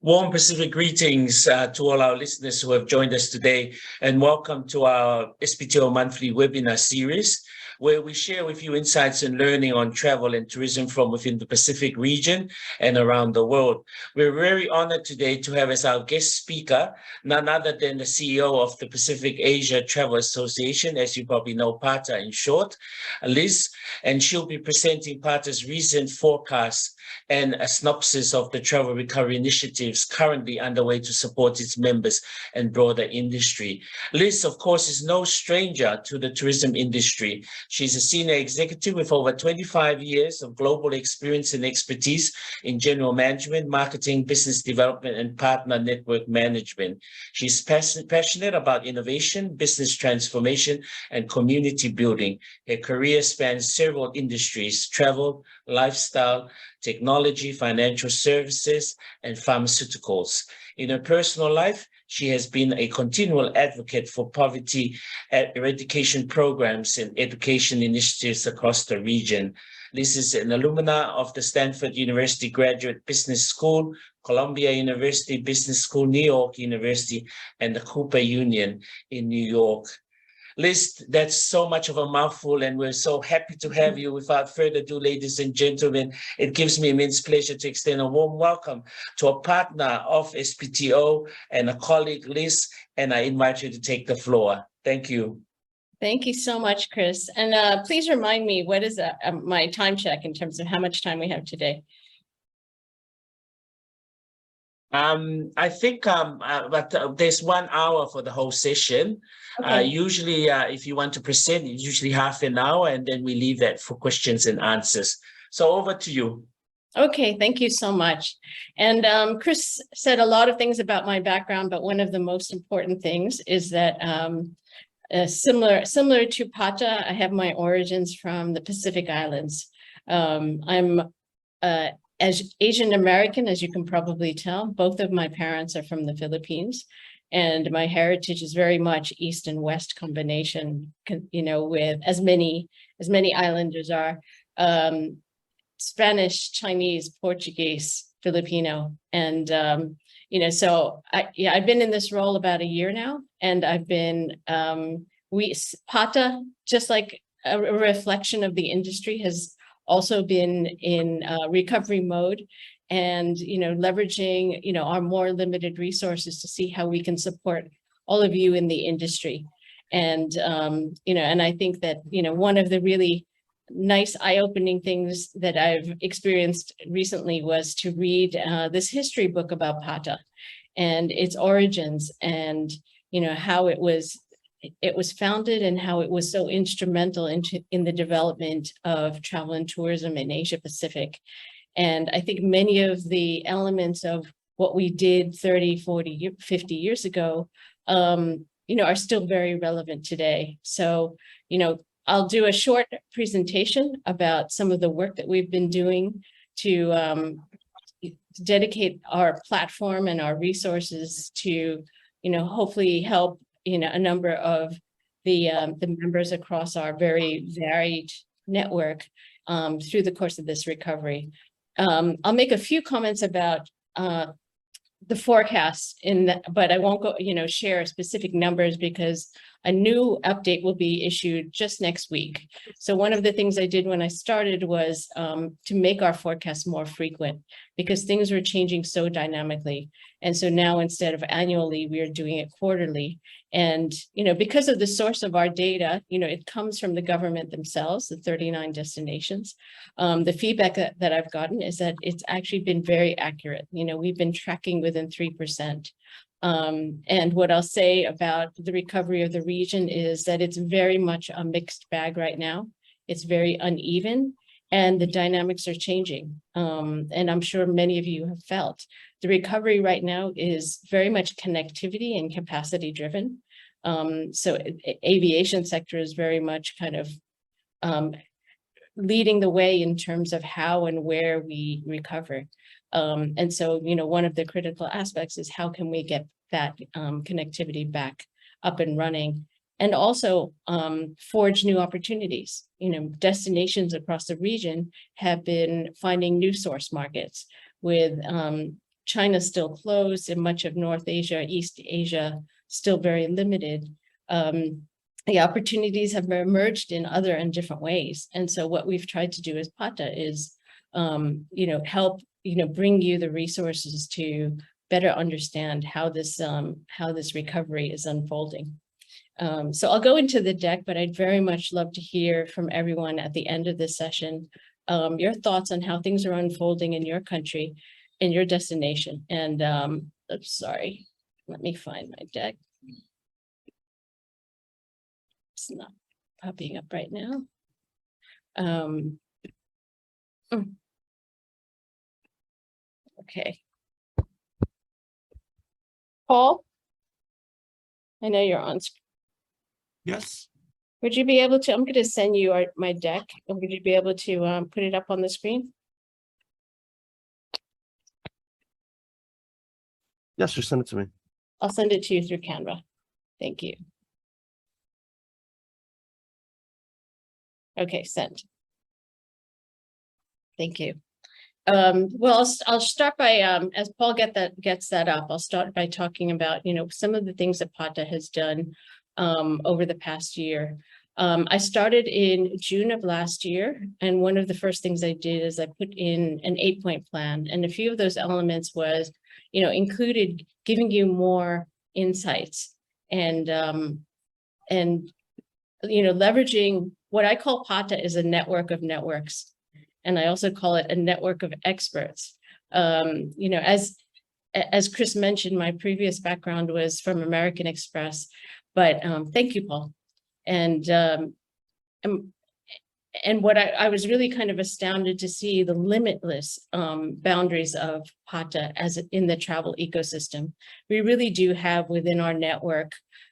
Warm Pacific greetings to all our listeners who have joined us today, and welcome to our SPTO monthly webinar series, where we share with you insights and learning on travel and tourism from within the Pacific region and around the world. We're very honored today to have as our guest speaker, none other than the CEO of the Pacific Asia Travel Association, as you probably know, PATA in short, Liz, and she'll be presenting PATA's recent forecast and a synopsis of the travel recovery initiatives currently underway to support its members and broader industry. Liz, of course, is no stranger to the tourism industry. She's a senior executive with over 25 years of global experience and expertise in general management, marketing, business development, and partner network management. She's passionate about innovation, business transformation, and community building. Her career spans several industries: travel, lifestyle, technology, financial services, and pharmaceuticals. In her personal life, she has been a continual advocate for poverty eradication programs and education initiatives across the region. This is an alumna of the Stanford University Graduate Business School, Columbia University Business School, New York University, and the Cooper Union in New York. Liz, that's so much of a mouthful, and we're so happy to have you. Without further ado, ladies and gentlemen, it gives me immense pleasure to extend a warm welcome to a partner of SPTO and a colleague, Liz, and I invite you to take the floor. Thank you. Thank you so much, Chris. And please remind me, what is my time check in terms of how much time we have today? I think there's 1 hour for the whole session. Okay. Usually, if you want to present, it's usually half an hour, and then we leave that for questions and answers. So over to you. Okay, thank you so much. And Chris said a lot of things about my background, but one of the most important things is that similar to PATA, I have my origins from the Pacific Islands. I'm as Asian American, as you can probably tell. Both of my parents are from the Philippines, and my heritage is very much East and West combination, you know, with as many islanders are, Spanish, Chinese, Portuguese, Filipino. And, you know, so I've been in this role about a year now, and I've been, PATA, just like a reflection of the industry, has also been in recovery mode, and, you know, leveraging, you know, our more limited resources to see how we can support all of you in the industry. And, you know, and I think that, you know, one of the really nice eye-opening things that I've experienced recently was to read this history book about PATA and its origins, and, you know, how it was founded and how it was so instrumental in the development of travel and tourism in Asia Pacific. And I think many of the elements of what we did 30, 40, 50 years ago, you know, are still very relevant today. So, you know, I'll do a short presentation about some of the work that we've been doing to dedicate our platform and our resources to, you know, hopefully help, you know, a number of the members across our very varied network through the course of this recovery. I'll make a few comments about the forecast, but I won't go, you know, share specific numbers, because a new update will be issued just next week. So one of the things I did when I started was to make our forecast more frequent, because things were changing so dynamically. And so now, instead of annually, we are doing it quarterly. And, you know, because of the source of our data, you know, it comes from the government themselves, the 39 destinations. The feedback that I've gotten is that it's actually been very accurate. You know, we've been tracking within 3%. And what I'll say about the recovery of the region is that it's very much a mixed bag right now. It's very uneven, and the dynamics are changing. And I'm sure many of you have felt the recovery right now is very much connectivity and capacity driven. So aviation sector is very much kind of leading the way in terms of how and where we recover. And so, you know, one of the critical aspects is how can we get that connectivity back up and running, and also forge new opportunities. You know, destinations across the region have been finding new source markets with China's still closed, and much of North Asia, East Asia, still very limited. The opportunities have emerged in other and different ways. And so what we've tried to do as PATA is, help, bring you the resources to better understand how this recovery is unfolding. So I'll go into the deck, but I'd very much love to hear from everyone at the end of this session, your thoughts on how things are unfolding in your country, in your destination. And sorry, let me find my deck. It's not popping up right now. Okay. Paul, I know you're on screen. Yes. Would you be able to, I'm going to send you my deck, and would you be able to put it up on the screen? Yes, just send it to me. I'll send it to you through Canva. Thank you. Okay, sent. Thank you. Well, I'll start by, as Paul gets that up, I'll start by talking about, some of the things that PATA has done over the past year. I started in June of last year, and one of the first things I did is I put in an 8-point plan, and a few of those elements was, included giving you more insights and leveraging what I call PATA is a network of networks. And I also call it a network of experts. As Chris mentioned, my previous background was from American Express, but thank you, Paul. And what I was really kind of astounded to see the limitless boundaries of PATA as in the travel ecosystem. We really do have within our network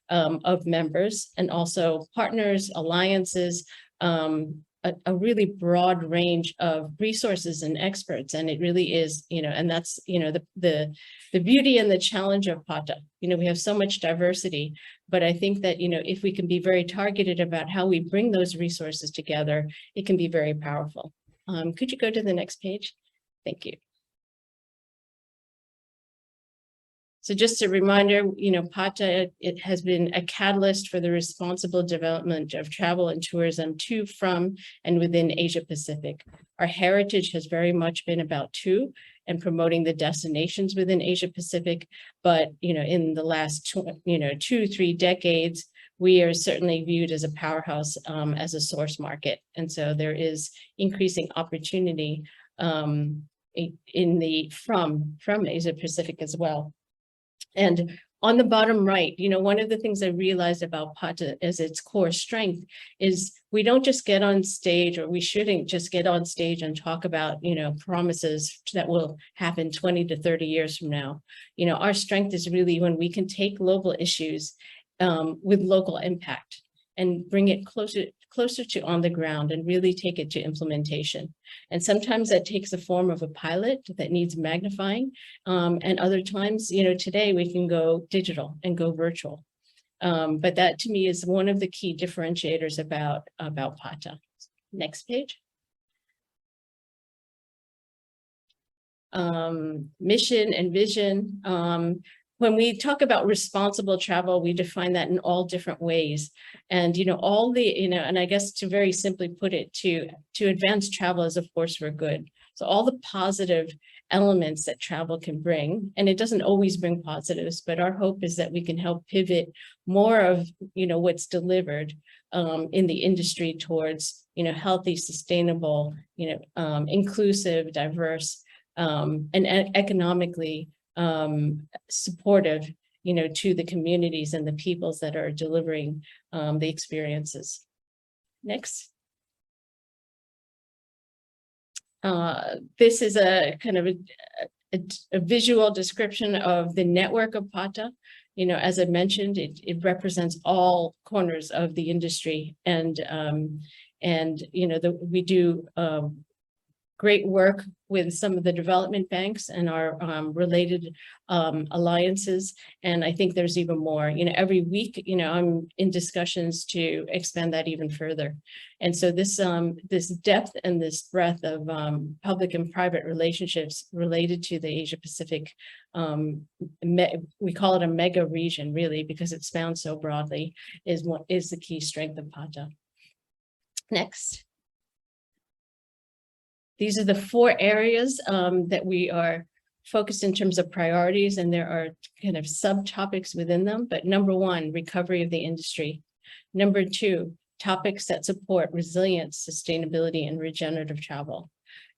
of members and also partners, alliances, a really broad range of resources and experts. And it really is, and that's, the beauty and the challenge of PATA. We have so much diversity, but I think that, if we can be very targeted about how we bring those resources together, it can be very powerful. Could you go to the next page? Thank you. So just a reminder, PATA, it has been a catalyst for the responsible development of travel and tourism to, from, and within Asia Pacific. Our heritage has very much been about and promoting the destinations within Asia Pacific. But, in the last 2-3 decades, we are certainly viewed as a powerhouse, as a source market. And so there is increasing opportunity from Asia Pacific as well. And on the bottom right, one of the things I realized about PATA as its core strength is we don't just get on stage, or we shouldn't just get on stage and talk about, promises that will happen 20 to 30 years from now. Our strength is really when we can take global issues with local impact and bring it closer to on the ground and really take it to implementation. And sometimes that takes the form of a pilot that needs magnifying. And other times, today we can go digital and go virtual. But that to me is one of the key differentiators about PATA. Next page. Mission and vision. When we talk about responsible travel, we define that in all different ways. And, all the, and I guess to very simply put it, to advance travel as a force for good. So all the positive elements that travel can bring, and it doesn't always bring positives, but our hope is that we can help pivot more of, what's delivered in the industry towards, healthy, sustainable, inclusive, diverse, and economically supportive, to the communities and the peoples that are delivering the experiences. Next. This is a kind of a visual description of the network of PATA. As I mentioned, it represents all corners of the industry, and we do great work with some of the development banks and our related alliances. And I think there's even more, every week, I'm in discussions to expand that even further. And so this depth and this breadth of public and private relationships related to the Asia Pacific, we call it a mega region, really, because it spans so broadly, is the key strength of PATA. Next. These are the 4 areas that we are focused in terms of priorities, and there are kind of subtopics within them. But number 1, recovery of the industry. Number 2, topics that support resilience, sustainability, and regenerative travel.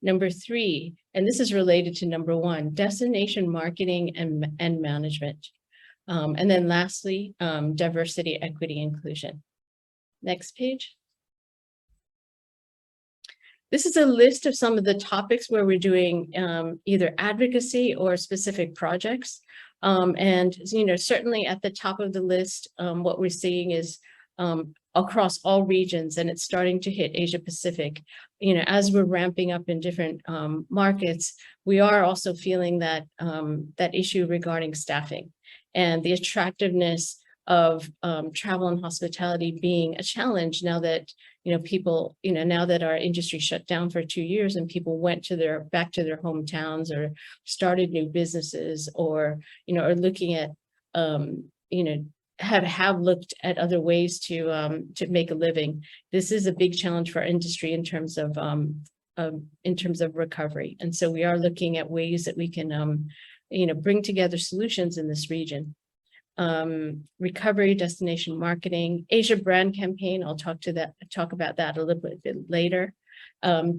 Number 3, and this is related to number 1, destination marketing and management. And then lastly, diversity, equity, inclusion. Next page. This is a list of some of the topics where we're doing either advocacy or specific projects. And, certainly at the top of the list, what we're seeing is across all regions, and it's starting to hit Asia Pacific. As we're ramping up in different markets, we are also feeling that that issue regarding staffing and the attractiveness of travel and hospitality being a challenge now that people, now that our industry shut down for 2 years and people went back to their hometowns or started new businesses, or are looking at have looked at other ways to make a living. This is a big challenge for our industry in terms of recovery, and so we are looking at ways that we can bring together solutions in this region. Recovery, destination marketing, Asia brand campaign. I'll talk about that a little bit later.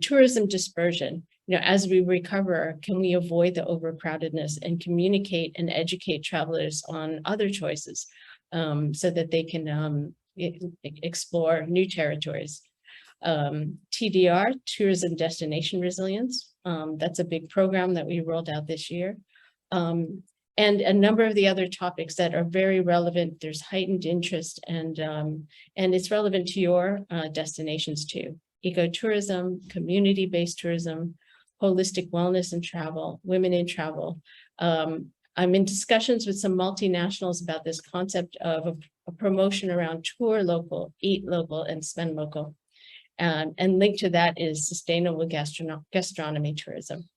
Tourism dispersion. As we recover, can we avoid the overcrowdedness and communicate and educate travelers on other choices so that they can explore new territories? TDR, tourism destination resilience. That's a big program that we rolled out this year. And a number of the other topics that are very relevant. There's heightened interest, and it's relevant to your destinations too. Ecotourism, community-based tourism, holistic wellness and travel, women in travel. I'm in discussions with some multinationals about this concept of a promotion around tour local, eat local, and spend local. And linked to that is sustainable gastronomy tourism.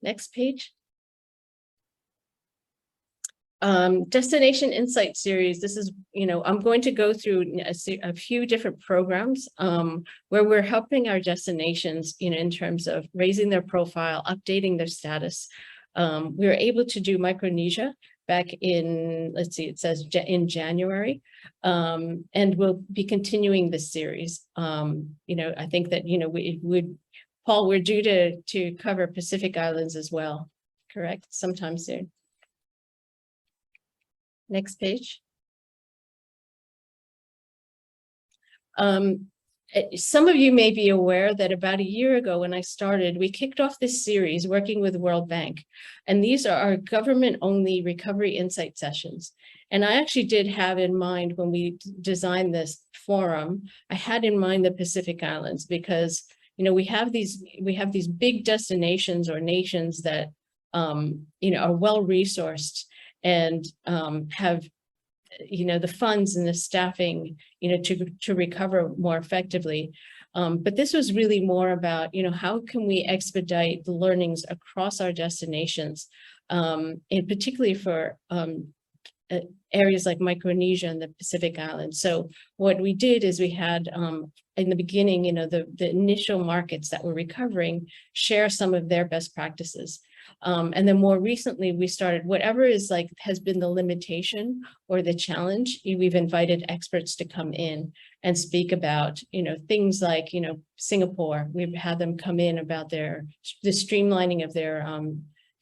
Next page. Destination Insight Series. This is, I'm going to go through a few different programs where we're helping our destinations, in terms of raising their profile, updating their status. We were able to do Micronesia back in, let's see, it says in January, and we'll be continuing this series. I think that, Paul, we're due to cover Pacific Islands as well, correct? Sometime soon. Next page. Some of you may be aware that about a year ago when I started, we kicked off this series working with the World Bank. And these are our government-only recovery insight sessions. And I actually did have in mind, when we designed this forum, I had in mind the Pacific Islands, because we have these big destinations or nations that are well-resourced and have the funds and the staffing to recover more effectively, but this was really more about how can we expedite the learnings across our destinations, and particularly for areas like Micronesia and the Pacific Islands. So what we did is we had in the beginning, the initial markets that were recovering share some of their best practices. And then more recently, we started whatever has been the limitation or the challenge. We've invited experts to come in and speak about, things like, Singapore. We've had them come in about the streamlining of their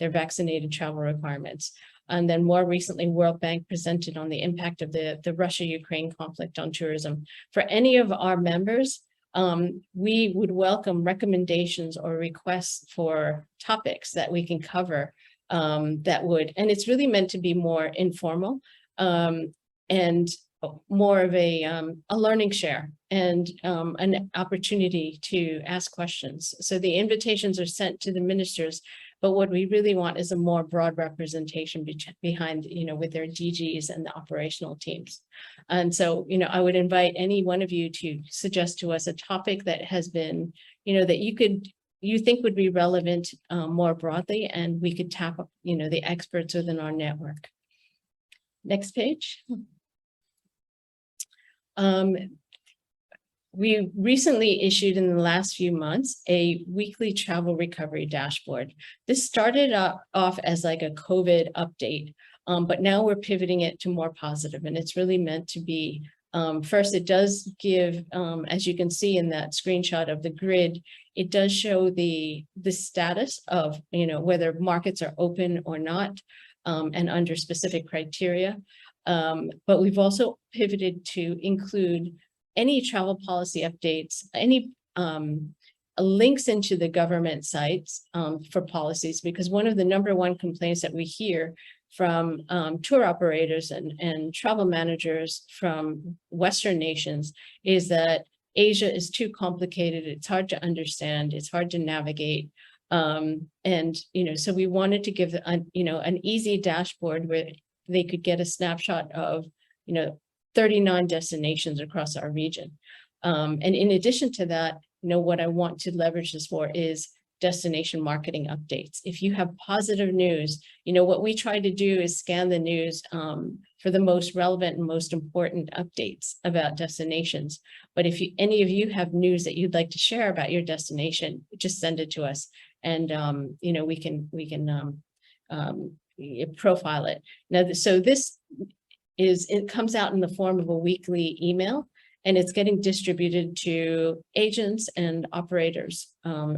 vaccinated travel requirements. And then more recently, World Bank presented on the impact of the Russia-Ukraine conflict on tourism. For any of our members, we would welcome recommendations or requests for topics that we can cover and it's really meant to be more informal. And more of a learning share and an opportunity to ask questions. So the invitations are sent to the ministers, but what we really want is a more broad representation behind, with their DGs and the operational teams. And so, I would invite any one of you to suggest to us a topic that has been, that you think would be relevant more broadly, and we could tap, the experts within our network. Next page. We recently issued in the last few months a weekly travel recovery dashboard. This started off as like a COVID update, but now we're pivoting it to more positive, and it's really meant to be, first, it does give, as you can see in that screenshot of the grid, it does show the status of, whether markets are open or not, and under specific criteria. But we've also pivoted to include any travel policy updates, any links into the government sites for policies, because one of the #1 complaints that we hear from tour operators and travel managers from Western nations is that Asia is too complicated. It's hard to understand. It's hard to navigate. And, so we wanted to give, an easy dashboard where they could get a snapshot of, 39 destinations across our region. And in addition to that, what I want to leverage this for is destination marketing updates. If you have positive news, what we try to do is scan the news for the most relevant and most important updates about destinations. But if any of you have news that you'd like to share about your destination, just send it to us, and we can profile it. Now, so it comes out in the form of a weekly email, and it's getting distributed to agents and operators,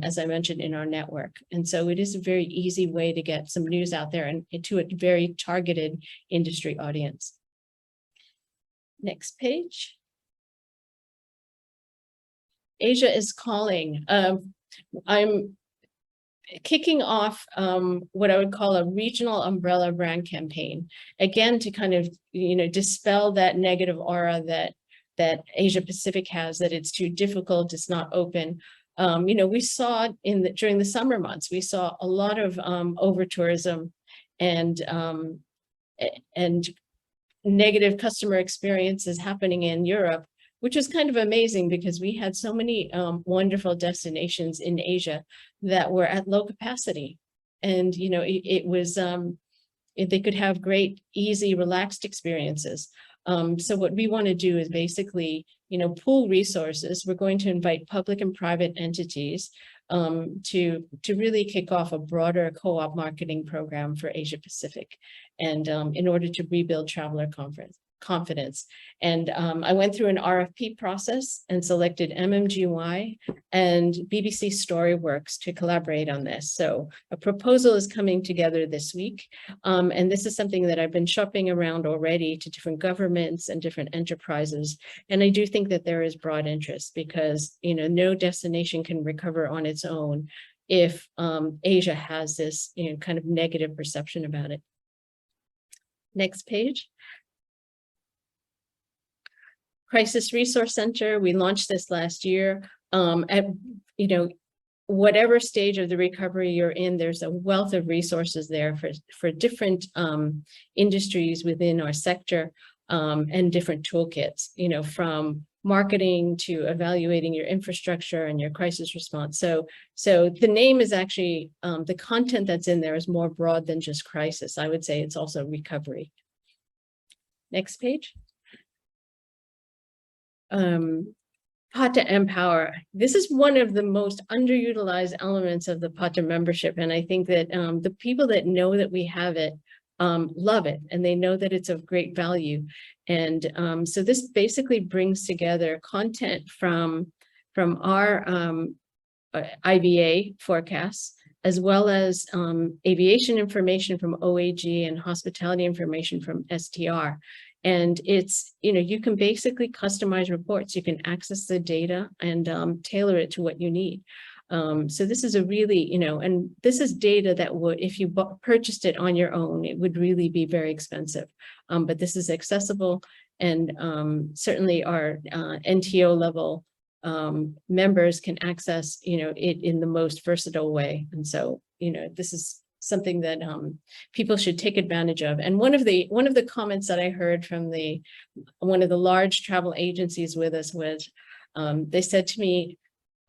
as I mentioned, in our network. And so it is a very easy way to get some news out there and to a very targeted industry audience. Next page. Asia is calling. I'm kicking off what I would call a regional umbrella brand campaign, again, to kind of, dispel that negative aura that Asia Pacific has, that it's too difficult, it's not open. We saw during the summer months, we saw a lot of over tourism and negative customer experiences happening in Europe, which was kind of amazing because we had so many wonderful destinations in Asia that were at low capacity. And, it was, they could have great, easy, relaxed experiences. So what we want to do is basically, pool resources. We're going to invite public and private entities to really kick off a broader co-op marketing program for Asia Pacific, and in order to rebuild traveler confidence. And I went through an RFP process and selected MMGY and BBC Storyworks to collaborate on this. So a proposal is coming together this week. And this is something that I've been shopping around already to different governments and different enterprises. And I do think that there is broad interest because, no destination can recover on its own if Asia has this, kind of negative perception about it. Next page. Crisis Resource Center, we launched this last year. At whatever stage of the recovery you're in, there's a wealth of resources there for different industries within our sector, and different toolkits, from marketing to evaluating your infrastructure and your crisis response. So the name is actually, the content that's in there is more broad than just crisis. I would say it's also recovery. Next page. PATA Empower. This is one of the most underutilized elements of the PATA membership. And I think that the people that know that we have it love it, and they know that it's of great value. And so this basically brings together content from our IBA forecasts, as well as aviation information from OAG and hospitality information from STR. And it's, you can basically customize reports. You can access the data and tailor it to what you need. So this is a really, and this is data that would, if you purchased it on your own, it would really be very expensive. But this is accessible, And certainly our NTO level members can access, it in the most versatile way. And so, this is something that people should take advantage of. And one of the comments that I heard from one of the large travel agencies with us was, they said to me,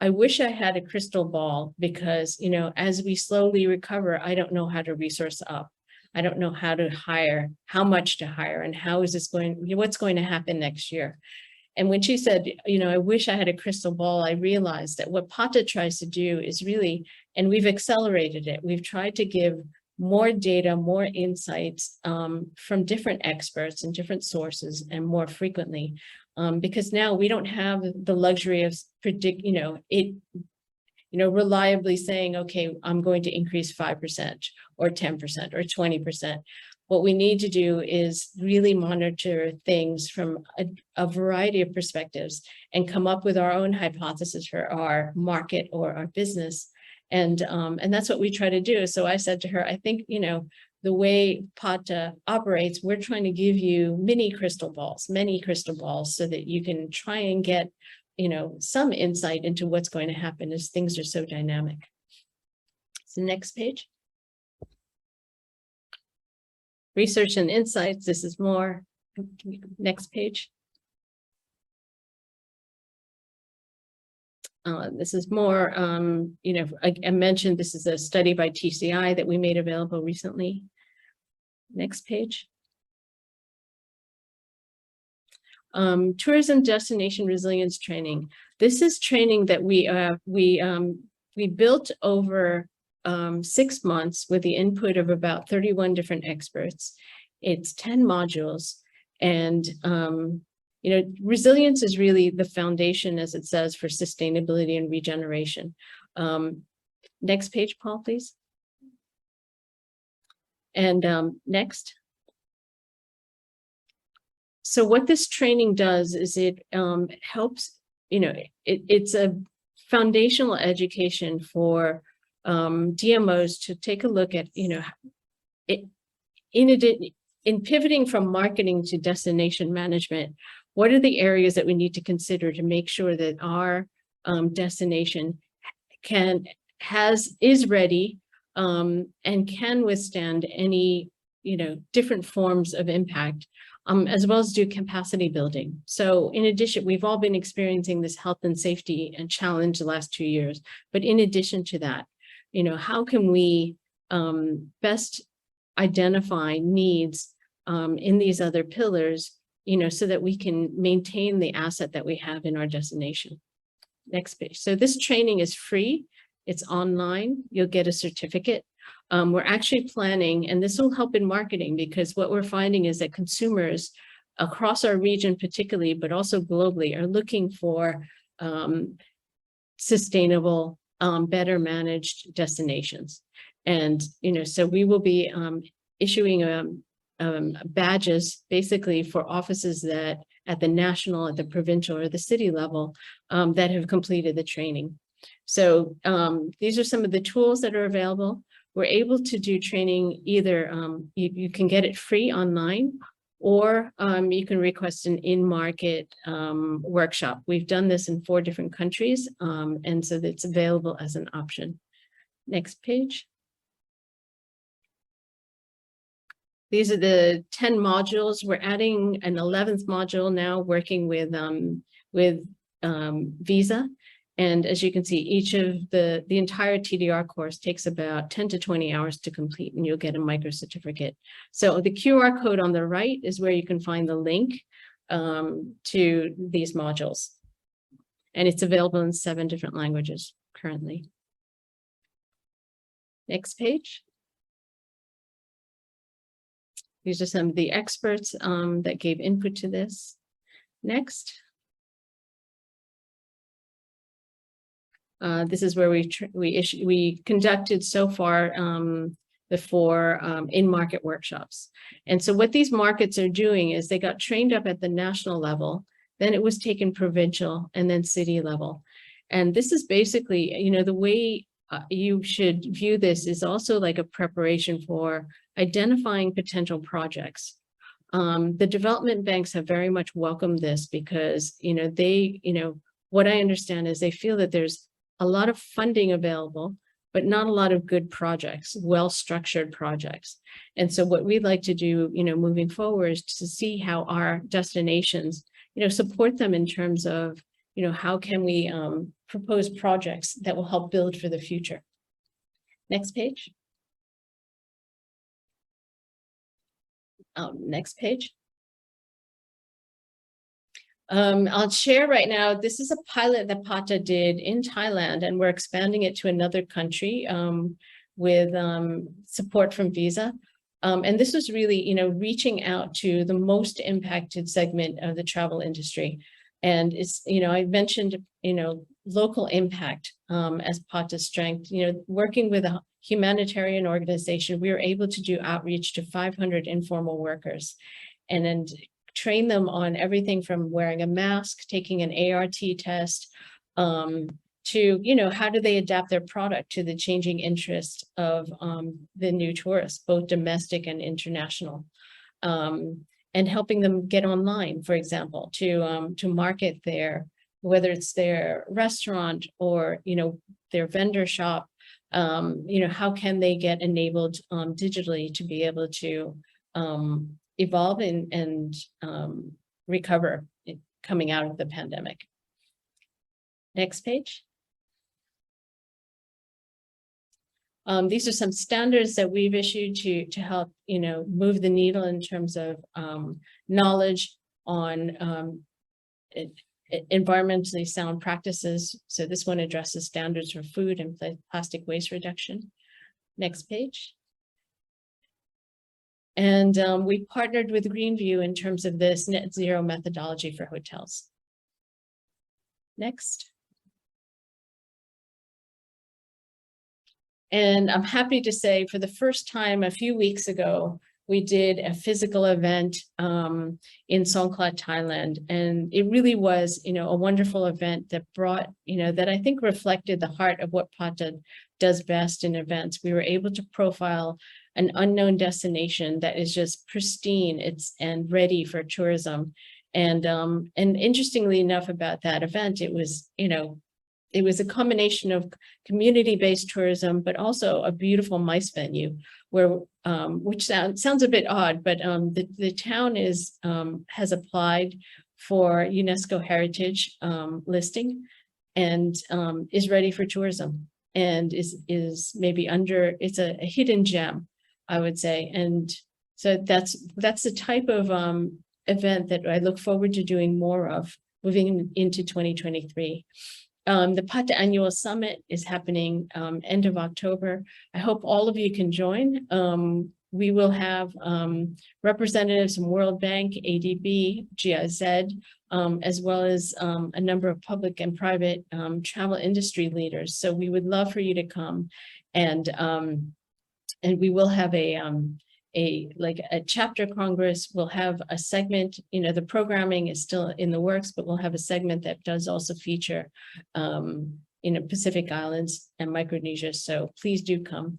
I wish I had a crystal ball because, as we slowly recover, I don't know how to resource up. I don't know how to hire, how much to hire, and what's going to happen next year. And when she said, I wish I had a crystal ball, I realized that what PATA tries to do is really, and we've accelerated it. We've tried to give more data, more insights from different experts and different sources and more frequently, because now we don't have the luxury of reliably saying, okay, I'm going to increase 5% or 10% or 20%. What we need to do is really monitor things from a variety of perspectives and come up with our own hypothesis for our market or our business. And that's what we try to do. So I said to her, I think, the way PATA operates, we're trying to give you many crystal balls, so that you can try and get, some insight into what's going to happen as things are so dynamic. So next page. Research and insights, this is more. Next page. This is more, I mentioned this is a study by TCI that we made available recently. Next page. Tourism destination resilience training. This is training that we built over 6 months with the input of about 31 different experts. It's 10 modules, and resilience is really the foundation, as it says, for sustainability and regeneration. Next page, Paul, please. And next. So what this training does is it helps, it's a foundational education for DMOs to take a look at, in pivoting from marketing to destination management, what are the areas that we need to consider to make sure that our destination is ready and can withstand any, different forms of impact, as well as do capacity building. So in addition, we've all been experiencing this health and safety and challenge the last 2 years. But in addition to that, how can we best identify needs in these other pillars, so that we can maintain the asset that we have in our destination. Next page. So this training is free. It's online. You'll get a certificate. We're actually planning, and this will help in marketing, because what we're finding is that consumers across our region particularly, but also globally, are looking for sustainable, better managed destinations. And, so we will be issuing badges basically for offices that at the national, at the provincial, or the city level that have completed the training. So these are some of the tools that are available. We're able to do training either, you can get it free online, or you can request an in-market workshop. We've done this in 4 different countries, and so it's available as an option. Next page. These are the 10 modules. We're adding an 11th module now, working with Visa. And as you can see, each of the entire TDR course takes about 10 to 20 hours to complete, and you'll get a micro certificate. So the QR code on the right is where you can find the link to these modules. And it's available in 7 different languages currently. Next page. These are some of the experts that gave input to this. Next. This is where we conducted so far the 4 in-market workshops. And so what these markets are doing is they got trained up at the national level, then it was taken provincial, and then city level. And this is basically, the way you should view this is also like a preparation for identifying potential projects. The development banks have very much welcomed this because, what I understand is they feel that there's a lot of funding available, but not a lot of good projects, well-structured projects. And so what we'd like to do, moving forward is to see how our destinations, support them in terms of, how can we propose projects that will help build for the future. Next page. Next page. I'll share right now, this is a pilot that PATA did in Thailand, and we're expanding it to another country with support from Visa. And this was really, reaching out to the most impacted segment of the travel industry. And it's, I mentioned, local impact as PATA's strength, working with a humanitarian organization, we were able to do outreach to 500 informal workers and then train them on everything from wearing a mask, taking an ART test, to, how do they adapt their product to the changing interests of the new tourists, both domestic and international, and helping them get online, for example, to market their, whether it's their restaurant or, their vendor shop, how can they get enabled digitally to be able to evolve and recover coming out of the pandemic. Next page. These are some standards that we've issued to help, move the needle in terms of knowledge on environmentally sound practices. So this one addresses standards for food and plastic waste reduction. Next page. And we partnered with Greenview in terms of this net zero methodology for hotels. Next. And I'm happy to say for the first time a few weeks ago, we did a physical event in Songkhla, Thailand. And it really was, a wonderful event that brought, that I think reflected the heart of what PATA does best in events. We were able to profile an unknown destination that is just pristine, and ready for tourism. And interestingly enough about that event, it was, it was a combination of community-based tourism, but also a beautiful MICE venue where, which sounds a bit odd, but the town has applied for UNESCO heritage listing and is ready for tourism and is maybe it's a hidden gem, I would say. And so that's the type of event that I look forward to doing more of moving into 2023. The PATA Annual Summit is happening end of October. I hope all of you can join. We will have representatives from World Bank, ADB, GIZ, as well as a number of public and private travel industry leaders. So we would love for you to come, and we will have a chapter congress. We'll have a segment, the programming is still in the works, but we'll have a segment that does also feature, Pacific Islands and Micronesia. So please do come.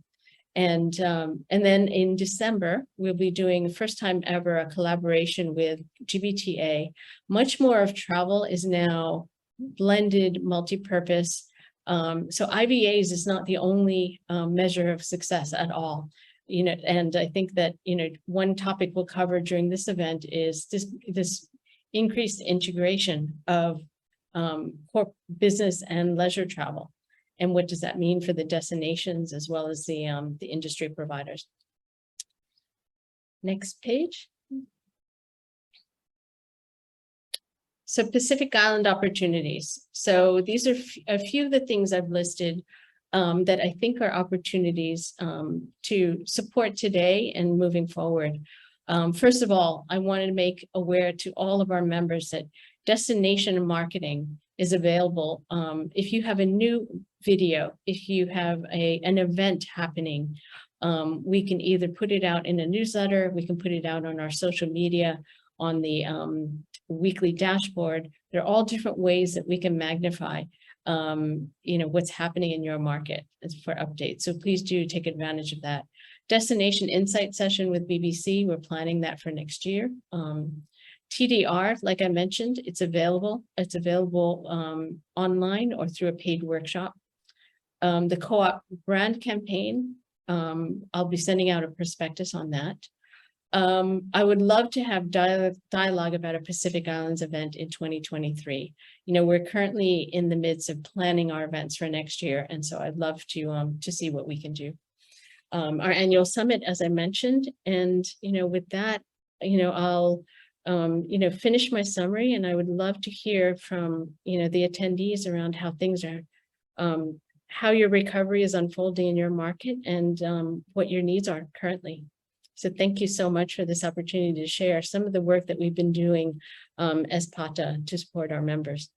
And then in December, we'll be doing first time ever a collaboration with GBTA. Much more of travel is now blended, multi-purpose. So IVAs is not the only measure of success at all. And I think that, one topic we'll cover during this event is this increased integration of business and leisure travel. And what does that mean for the destinations as well as the industry providers? Next page. So Pacific Island opportunities. So these are a few of the things I've listed that I think are opportunities to support today and moving forward. First of all, I wanted to make aware to all of our members that destination marketing is available. If you have a new video, if you have an event happening, we can either put it out in a newsletter, we can put it out on our social media, on the weekly dashboard. There are all different ways that we can magnify what's happening in your market for updates. So please do take advantage of that. Destination Insight session with BBC. We're planning that for next year. TDR, like I mentioned, it's available. It's available online or through a paid workshop. The co-op brand campaign, I'll be sending out a prospectus on that. I would love to have dialogue about a Pacific Islands event in 2023. You know, we're currently in the midst of planning our events for next year, and so I'd love to see what we can do. Our annual summit, as I mentioned, and you know, with that, you know, I'll finish my summary, and I would love to hear from the attendees around how things are, how your recovery is unfolding in your market, and what your needs are currently. So thank you so much for this opportunity to share some of the work that we've been doing as PATA to support our members.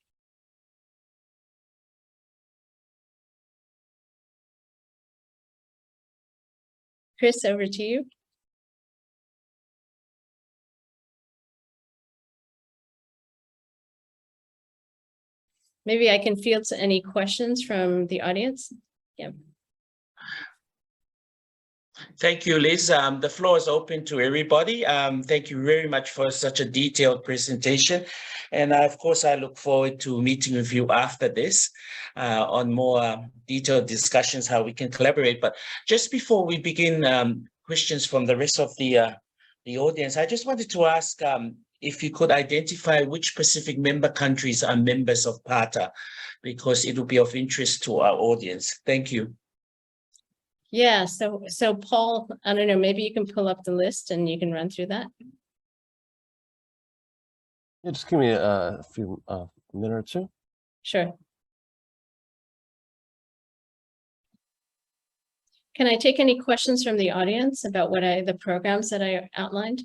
Chris, over to you. Maybe I can field any questions from the audience. Yeah. Thank you, Liz. The floor is open to everybody. Thank you very much for such a detailed presentation. And of course, I look forward to meeting with you after this on more detailed discussions, how we can collaborate. But just before we begin questions from the rest of the audience, I just wanted to ask if you could identify which Pacific member countries are members of PATA, because it will be of interest to our audience. Thank you. Yeah, so Paul, I don't know, maybe you can pull up the list and you can run through that. Yeah, just give me a few minute or two. Sure. Can I take any questions from the audience about the programs that I outlined?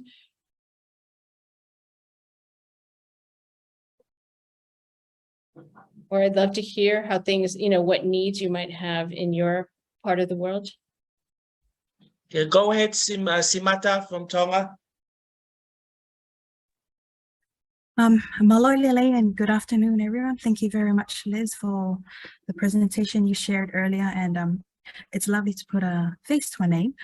Or I'd love to hear how things, what needs you might have in your part of the world. Yeah, go ahead, Simata from Tonga. Maloi Lele, and good afternoon, everyone. Thank you very much, Liz, for the presentation you shared earlier, and it's lovely to put a face to a name.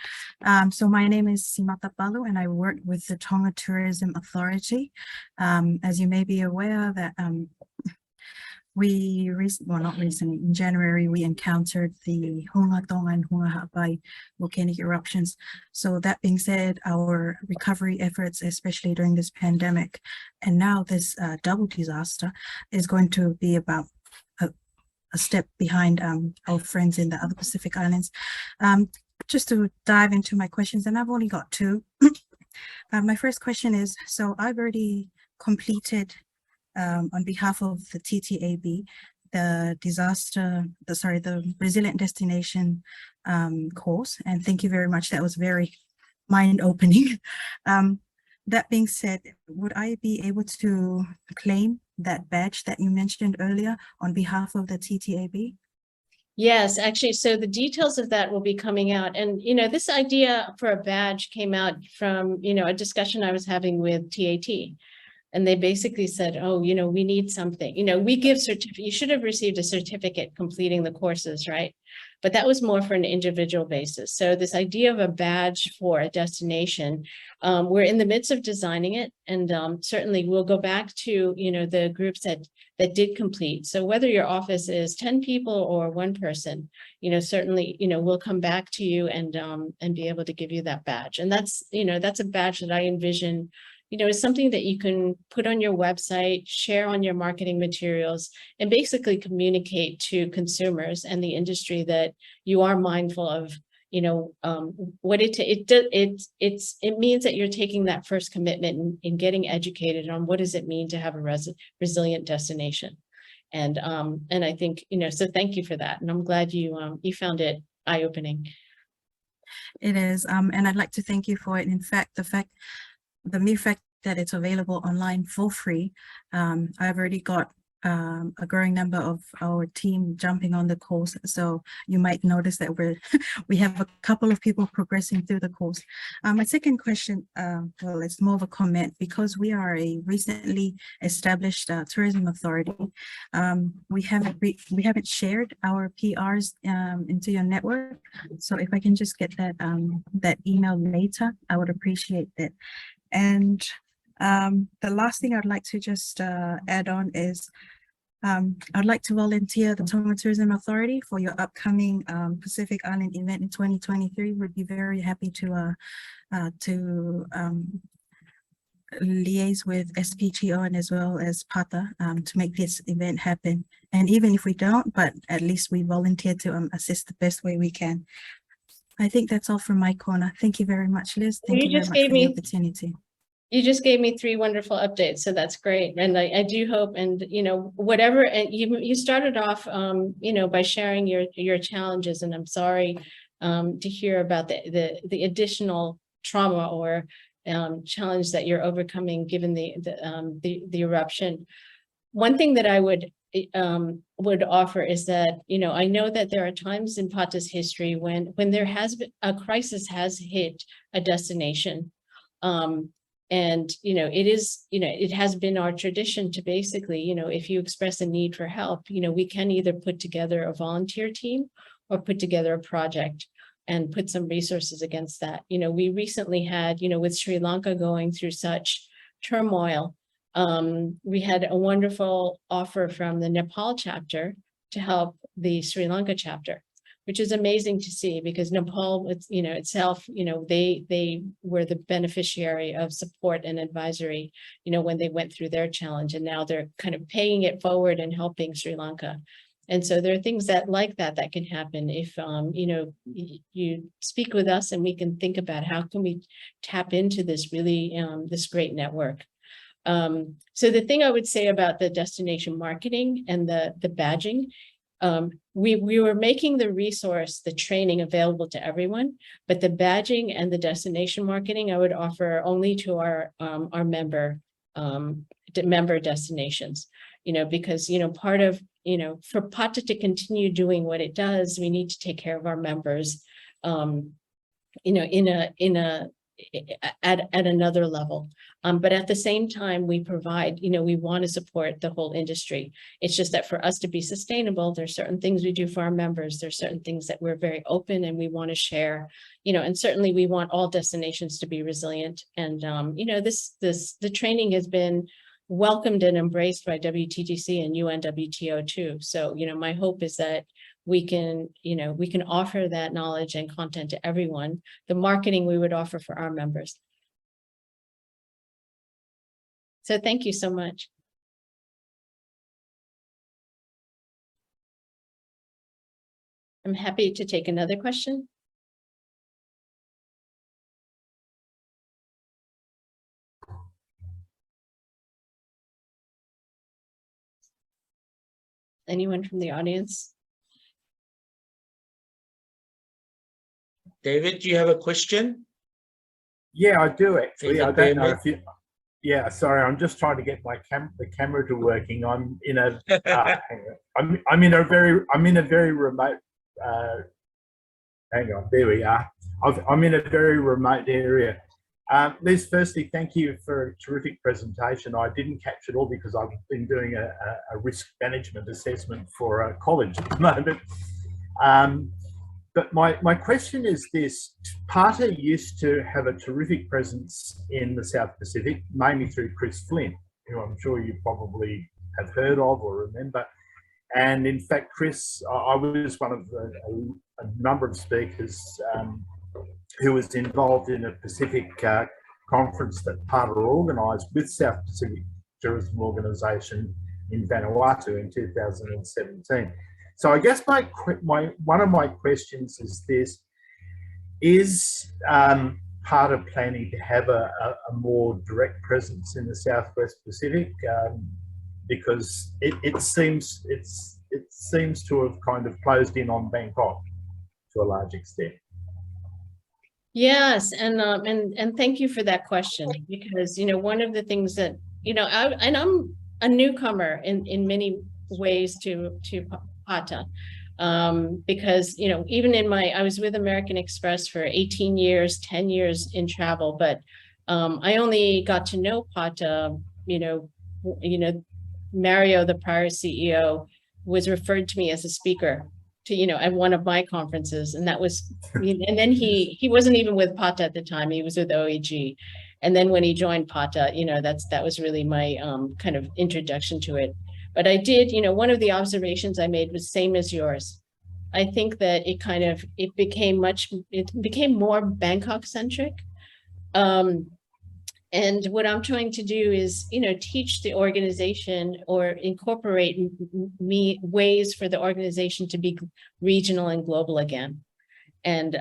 So my name is Simata Palu, and I work with the Tonga Tourism Authority. As you may be aware that not recently, in January, we encountered the Hunga Tonga and Hunga Ha'apai volcanic eruptions. So that being said, our recovery efforts, especially during this pandemic, and now this double disaster, is going to be about a step behind our friends in the other Pacific Islands. Just to dive into my questions, and I've only got two. My first question is, so I've already completed on behalf of the TTAB, the Resilient Destination course, and thank you very much. That was very mind-opening. That being said, would I be able to claim that badge that you mentioned earlier on behalf of the TTAB? Yes, actually, so the details of that will be coming out. And, this idea for a badge came out from, a discussion I was having with TAT. And they basically said, oh, we need something, we give you should have received a certificate completing the courses, right? But that was more for an individual basis. So this idea of a badge for a destination, we're in the midst of designing it. And certainly we'll go back to, the groups that did complete. So whether your office is 10 people or one person, certainly, we'll come back to you and be able to give you that badge. And that's, that's a badge that I envision, is something that you can put on your website, share on your marketing materials, and basically communicate to consumers and the industry that you are mindful of, what it means that you're taking that first commitment in getting educated on what does it mean to have a resilient destination. And I think, so thank you for that. And I'm glad you found it eye-opening. It is, and I'd like to thank you for it. In fact, the mere fact that it's available online for free, I've already got a growing number of our team jumping on the course. So you might notice that we have a couple of people progressing through the course. My second question, well, it's more of a comment, because we are a recently established tourism authority. We haven't shared our PRs into your network. So if I can just get that email later, I would appreciate that. And the last thing I'd like to just add on is I'd like to volunteer the Tonga Tourism Authority for your upcoming Pacific Island event in 2023. Would be very happy to liaise with SPGO and as well as PATA to make this event happen. And even if we don't, but at least we volunteer to assist the best way we can. I think that's all from my corner. Thank you very much, Liz. Thank you very much for the opportunity. You just gave me 3 wonderful updates, so that's great. And I do hope, and whatever, and you started off, by sharing your challenges, and I'm sorry to hear about the additional trauma or challenge that you're overcoming given the eruption. One thing that I would offer is that, I know that there are times in PATA's history when there has been a crisis has hit a destination. And, it has been our tradition to basically, if you express a need for help, we can either put together a volunteer team or put together a project and put some resources against that. We recently had, with Sri Lanka going through such turmoil, we had a wonderful offer from the Nepal chapter to help the Sri Lanka chapter, which is amazing to see, because Nepal, itself, they were the beneficiary of support and advisory, when they went through their challenge, and now they're kind of paying it forward and helping Sri Lanka. And so there are things that that can happen if, you speak with us and we can think about how can we tap into this really, this great network. So the thing I would say about the destination marketing and the badging, we were making the resource, the training available to everyone, but the badging and the destination marketing, I would offer only to our member destinations, because, part of, for PATA to continue doing what it does, we need to take care of our members, at another level. But at the same time, we provide, we want to support the whole industry. It's just that for us to be sustainable, there's certain things we do for our members. There's certain things that we're very open and we want to share, and certainly we want all destinations to be resilient. And, the training has been welcomed and embraced by WTTC and UNWTO too. So, my hope is that we can offer that knowledge and content to everyone. The marketing we would offer for our members. So thank you so much. I'm happy to take another question. Anyone from the audience? David, do you have a question? Yeah, I do actually. I don't know David? if you. Yeah, sorry, I'm just trying to get my the camera to working. I'm in a. I'm in a very remote. Hang on, there we are. I'm in a very remote area. Liz, firstly, thank you for a terrific presentation. I didn't catch it all because I've been doing a risk management assessment for a college at the moment. But my question is this: PATA used to have a terrific presence in the South Pacific, mainly through Chris Flynn, who I'm sure you probably have heard of or remember. And in fact, Chris, I was one of a number of speakers who was involved in a Pacific conference that PATA organised with South Pacific Tourism Organisation in Vanuatu in 2017. So I guess one of my questions is this: is PATA planning to have a more direct presence in the Southwest Pacific? Because it seems to have kind of closed in on Bangkok to a large extent. Yes, and thank you for that question, because one of the things that a newcomer in many ways to Pata. Because, you know, even I was with American Express for 18 years, 10 years in travel, but I only got to know Pata, Mario, the prior CEO, was referred to me as a speaker to, at one of my conferences. And that was, and then he wasn't even with Pata at the time, he was with OEG. And then when he joined Pata, that was really my kind of introduction to it. But I did, one of the observations I made was same as yours. I think that it became more Bangkok centric. And what I'm trying to do is, teach the organization or incorporate ways for the organization to be regional and global again. And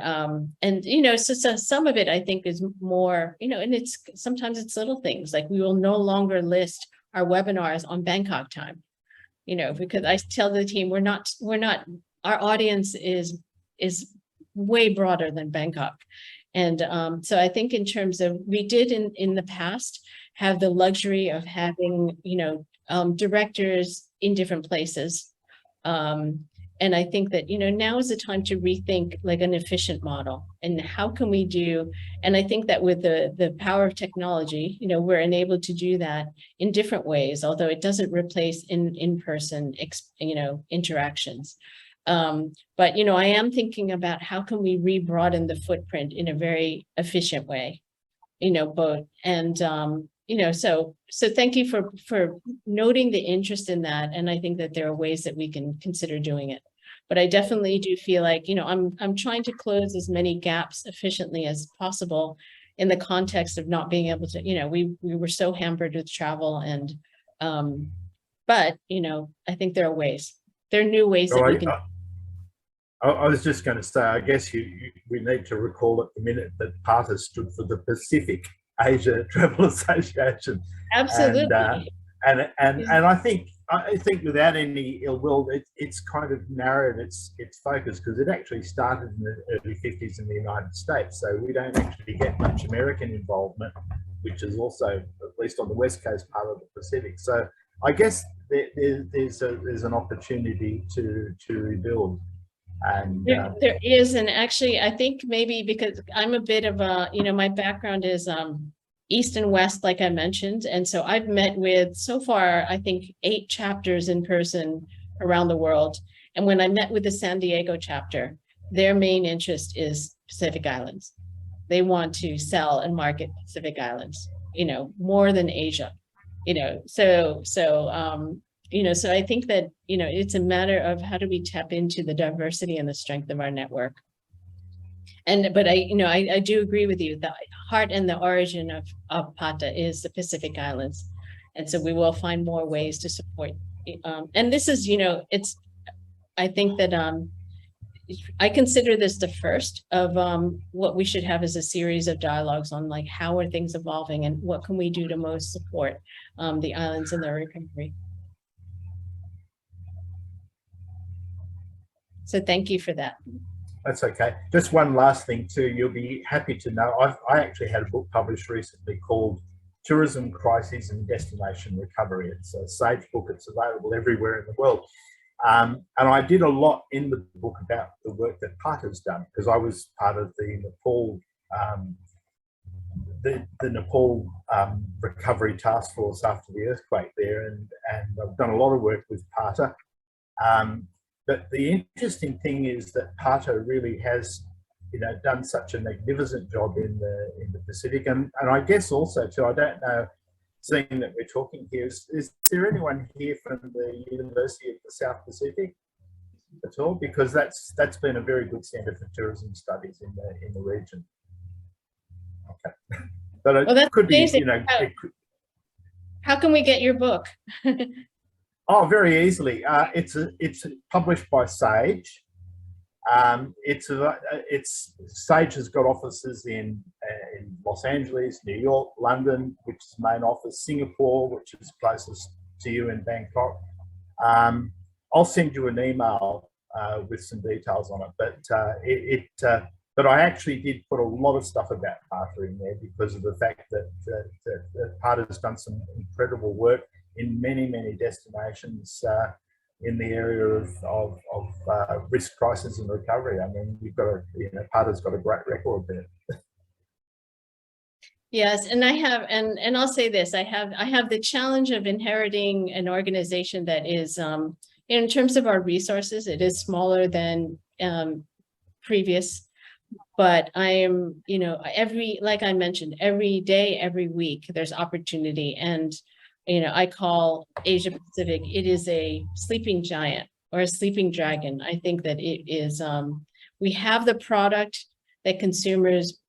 so some of it I think is more, and sometimes it's little things like we will no longer list our webinars on Bangkok time, because I tell the team our audience is way broader than Bangkok. And so I think in terms of, we did in the past have the luxury of having, directors in different places. And I think that, now is the time to rethink like an efficient model and how can we do, and I think that with the power of technology, we're enabled to do that in different ways, although it doesn't replace in-person, interactions. But, I am thinking about how can we re-broaden the footprint in a very efficient way, both. And, so thank you for noting the interest in that. And I think that there are ways that we can consider doing it. But I definitely do feel like, I'm trying to close as many gaps efficiently as possible in the context of not being able to, we were so hampered with travel and, but, I think there are ways. There are new ways that we can. I was just going to say, I guess we need to recall at the minute that PATA stood for the Pacific Asia Travel Association. Absolutely. And I think without any ill will, it's kind of narrowed its focus because it actually started in the early 50s in the United States. So we don't actually get much American involvement, which is also, at least on the West Coast part of the Pacific. So I guess there's an opportunity to rebuild. And there is, and actually I think maybe because I'm a bit of a, my background is East and West, like I mentioned, and so I've met with so far I think 8 chapters in person around the world. And when I met with the San Diego chapter, their main interest is Pacific Islands. They want to sell and market Pacific Islands, more than Asia, so I think that, it's a matter of how do we tap into the diversity and the strength of our network. But I do agree with you. The heart and the origin of PATA is the Pacific Islands. And so we will find more ways to support. And this is, I think that I consider this the first of what we should have as a series of dialogues on like, how are things evolving and what can we do to most support the islands in their recovery. So thank you for that. That's okay. Just one last thing too, you'll be happy to know, I actually had a book published recently called Tourism Crises and Destination Recovery. It's a Sage book, it's available everywhere in the world. And I did a lot in the book about the work that PATA's done, because I was part of the Nepal Nepal recovery task force after the earthquake there, and I've done a lot of work with PATA. But the interesting thing is that PATA really has, done such a magnificent job in the Pacific, and I guess also too, I don't know, seeing that we're talking here, is there anyone here from the University of the South Pacific at all? Because that's been a very good centre for tourism studies in the region. Okay, but it could amazing. be, How can we get your book? Oh, very easily. It's published by Sage. Sage has got offices in Los Angeles, New York, London, which is the main office, Singapore, which is closest to you, in Bangkok. I'll send you an email with some details on it, but I actually did put a lot of stuff about PATA in there because of the fact that PATA has done some incredible work in many, many destinations in the area of risk, crisis and recovery. I mean, you've got PATA's got a great record there. Yes, and I have, and I'll say this, I have the challenge of inheriting an organization that is, in terms of our resources, it is smaller than previous, but I am, like I mentioned, every day, every week, there's opportunity. And, I call Asia Pacific, it is a sleeping giant or a sleeping dragon. I think that it is, we have the product that consumers,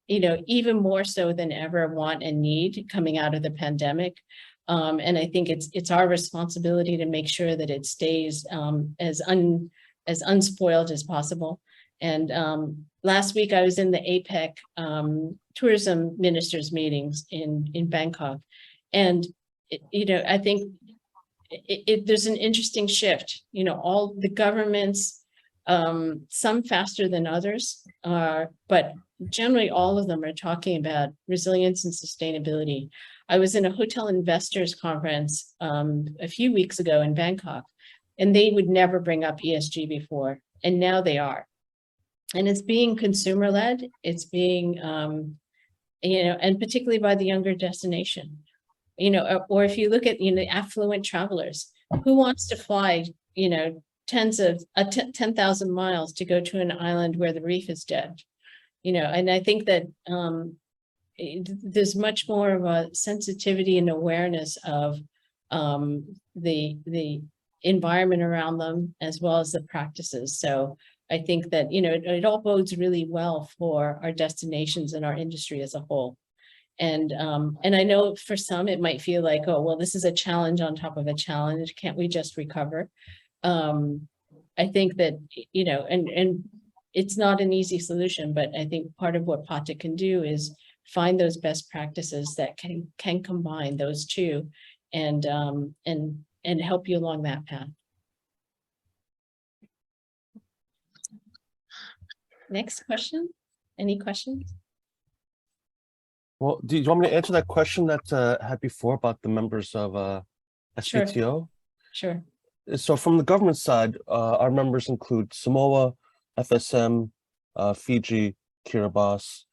even more so than ever want and need coming out of the pandemic. And I think it's our responsibility to make sure that it stays as unspoiled as possible. And last week I was in the APEC tourism ministers meetings in Bangkok. And, I think there's an interesting shift, all the governments, some faster than others, but generally all of them are talking about resilience and sustainability. I was in a hotel investors conference a few weeks ago in Bangkok, and they would never bring up ESG before, and now they are. And it's being consumer led, it's being, and particularly by the younger destination, or if you look at, affluent travelers, who wants to fly, 10,000 miles to go to an island where the reef is dead, and I think that there's much more of a sensitivity and awareness of the environment around them as well as the practices. So I think that, it all bodes really well for our destinations and our industry as a whole. And I know for some, it might feel like, oh, well, this is a challenge on top of a challenge. Can't we just recover? I think that, and it's not an easy solution, but I think part of what PATA can do is find those best practices that can combine those two and help you along that path. Next question. Any questions? Well, do you want me to answer that question that had before about the members of SPTO? Sure. So from the government side, our members include Samoa, FSM, Fiji, Kiribati,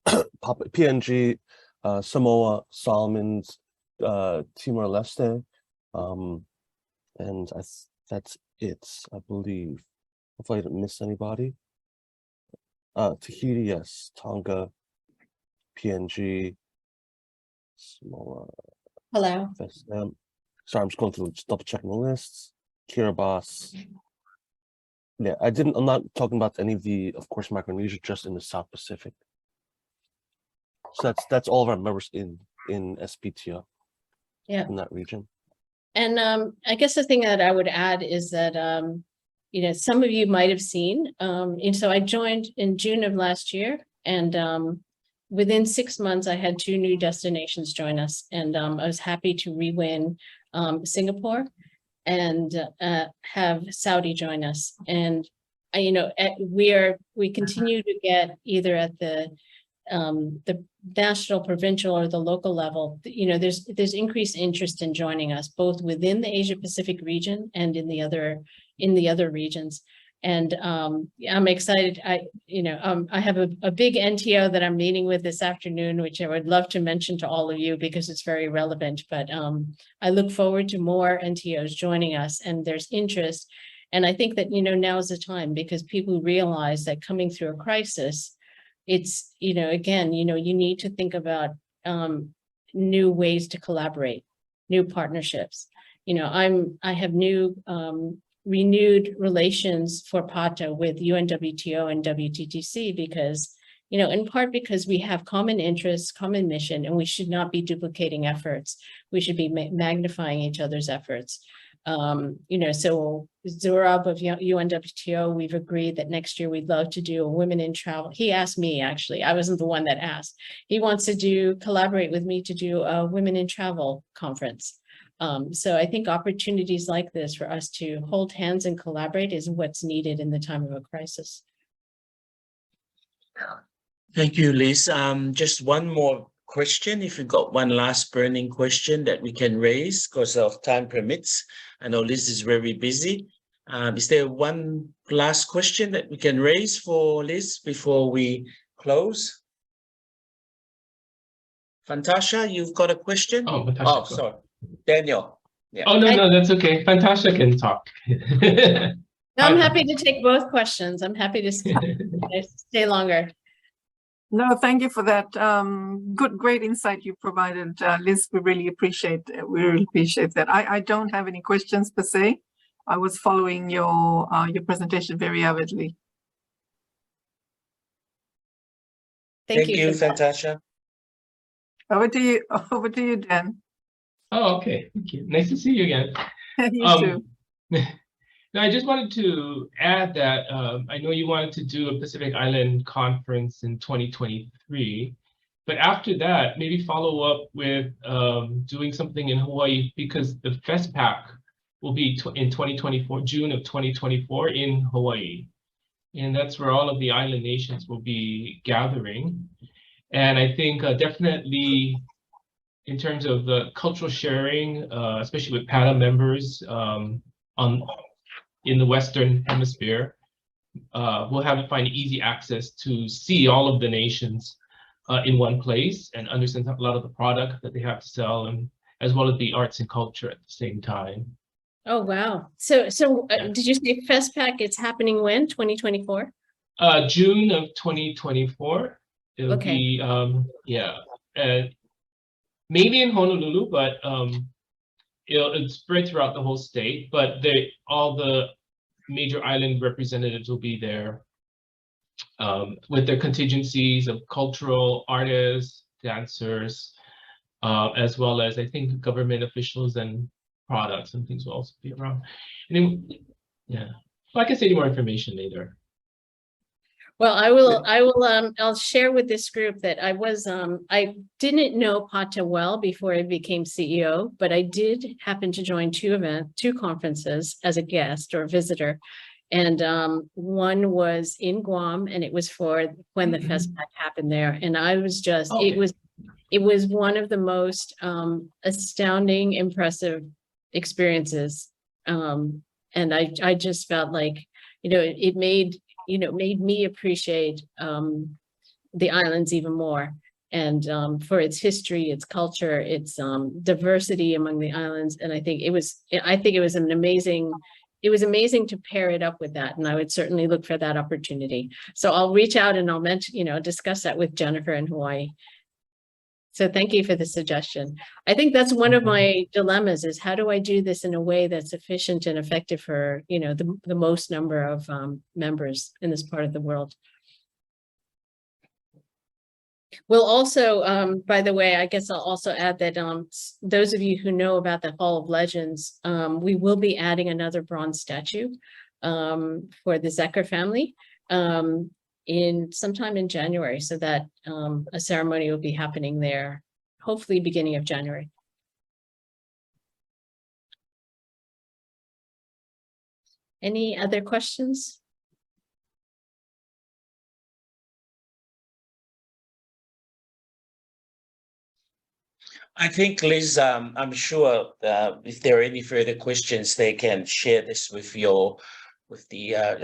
PNG, Samoa, Solomons, Timor-Leste, and that's it, I believe. Hopefully I didn't miss anybody. Tahiti, yes, Tonga, PNG, Samoa, Hello. FSM. Sorry, I'm just going through, just double checking the lists. Kiribati. Yeah, I'm not talking about any of the, of course, Micronesia, just in the South Pacific. So that's all of our members in SPTO. Yeah. In that region. And I guess the thing that I would add is that, some of you might have seen, and so I joined in June of last year, and within 6 months, I had 2 new destinations join us, and I was happy to re-win Singapore and have Saudi join us. And we continue to get either at the national, provincial, or the local level. There's increased interest in joining us, both within the Asia Pacific region and in the other regions. And I'm excited. I have a big NTO that I'm meeting with this afternoon, which I would love to mention to all of you because it's very relevant. But I look forward to more NTOs joining us, and there's interest. And I think that, now is the time, because people realize that coming through a crisis, it's, again, you need to think about new ways to collaborate, new partnerships. I have new renewed relations for PATA with UNWTO and WTTC because, in part because we have common interests, common mission, and we should not be duplicating efforts. We should be magnifying each other's efforts. So Zurab of UNWTO, we've agreed that next year we'd love to do a Women in Travel. He asked me, actually, I wasn't the one that asked. He wants to collaborate with me to do a Women in Travel conference. So I think opportunities like this for us to hold hands and collaborate is what's needed in the time of a crisis. Thank you, Liz. Just one more question, if you've got one last burning question that we can raise because of time permits. I know Liz is very busy. Is there one last question that we can raise for Liz before we close? Fantasha, you've got a question? Oh, Natasha, Oh, go. sorry. Daniel. Yeah. Oh, no, that's okay. Fantastic can talk. No, I'm happy to take both questions. I'm happy to stay longer. No, thank you for that. Great insight you provided, Liz. We really appreciate that. I don't have any questions per se. I was following your presentation very avidly. Thank Thank you. you, for that. Fantasha. Over to you, Dan. Oh, okay. Thank you. Nice to see you again. You too. Now, I just wanted to add that I know you wanted to do a Pacific Island conference in 2023, but after that, maybe follow up with doing something in Hawaii, because the FestPac will be in 2024, June of 2024 in Hawaii. And that's where all of the island nations will be gathering. And I think definitely in terms of the cultural sharing, especially with PATA members in the Western Hemisphere, we'll have to find easy access to see all of the nations in one place and understand a lot of the product that they have to sell, and as well as the arts and culture at the same time. Oh, wow. So Yeah. did you say FestPac? It's happening when? 2024? June of 2024. It'll Okay. be maybe in Honolulu, but it'll spread throughout the whole state. But all the major island representatives will be there with their contingencies of cultural artists, dancers, as well as I think government officials and products and things will also be around. And then, yeah, well, I can say more information later. Well, I'll share with this group that I didn't know Pata well before I became CEO, but I did happen to join two conferences as a guest or visitor. And one was in Guam, and it was for when the FestPac happened there. And I was just, Okay. it was one of the most astounding, impressive experiences. And I just felt like, it made me appreciate the islands even more, and for its history, its culture, its diversity among the islands. And I think it was amazing to pair it up with that. And I would certainly look for that opportunity. So I'll reach out and I'll mention, discuss that with Jennifer in Hawaii. So thank you for the suggestion. I think that's one of my dilemmas, is how do I do this in a way that's efficient and effective for, the most number of members in this part of the world. We'll also, by the way, I guess I'll also add that those of you who know about the Hall of Legends, we will be adding another bronze statue for the Zecker family sometime in January, so that a ceremony will be happening there, hopefully beginning of January. Any other questions? I think, Liz, I'm sure if there are any further questions, they can share this with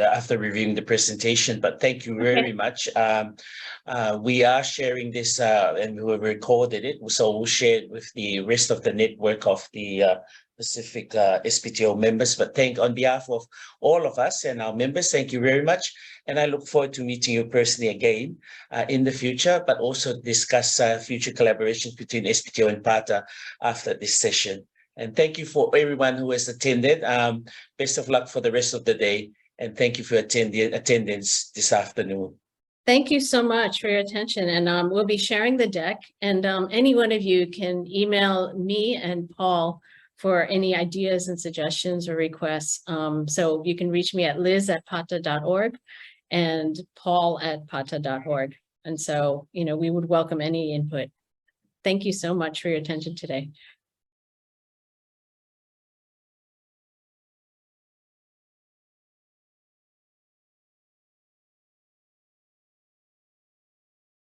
after reviewing the presentation. But thank you very much. We are sharing this and we recorded it, so we'll share it with the rest of the network of the Pacific SPTO members. But on behalf of all of us and our members, thank you very much. And I look forward to meeting you personally again in the future, but also discuss future collaborations between SPTO and PATA after this session. And thank you for everyone who has attended. Best of luck for the rest of the day. And thank you for attendance this afternoon. Thank you so much for your attention. And we'll be sharing the deck. And any one of you can email me and Paul for any ideas and suggestions or requests. So you can reach me at liz@pata.org and paul@pata.org. And so, we would welcome any input. Thank you so much for your attention today.